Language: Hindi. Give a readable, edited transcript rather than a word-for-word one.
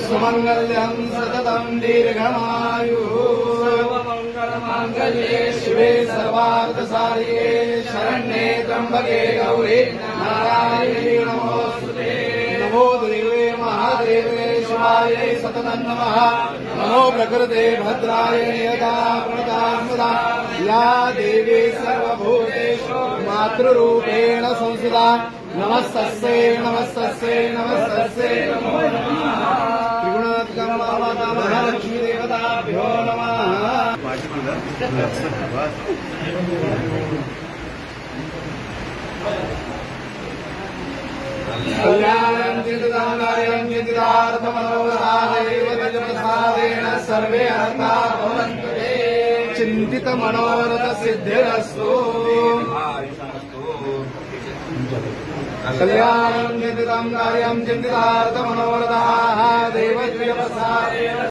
सुमंगल्यं सततं दीर्घमायुः सर्वमंगलमांगल्ये शिवे सर्वार्थसाधिके शरण्ये त्र्यंबके गौरी नारायणी नमोस्तुते। नमो देवे महादेवे शिवाय सततं नमः। नमो प्रकृते भद्राय नियता प्रणता या देवी सर्वभूतेषु मातृरूपेण संस्थिता। नमस्तस्यै नमस्तस्यै नमस्तस्यै नमो नमः। त्रिगुणात्मक महालक्ष्मी देवताभ्यो नमः। कल्याणं चिन्तिताङ्गार्यं चिन्तितार्थमनोरथादेव तजप्रसादेन सर्वे अर्था भवन्तु ते। चिन्तितमनोरथसिद्धिरस्तु। कल्याणं चिन्तिताङ्गार्यं चिन्तितार्थमनोरथादेव तजप्रसादेन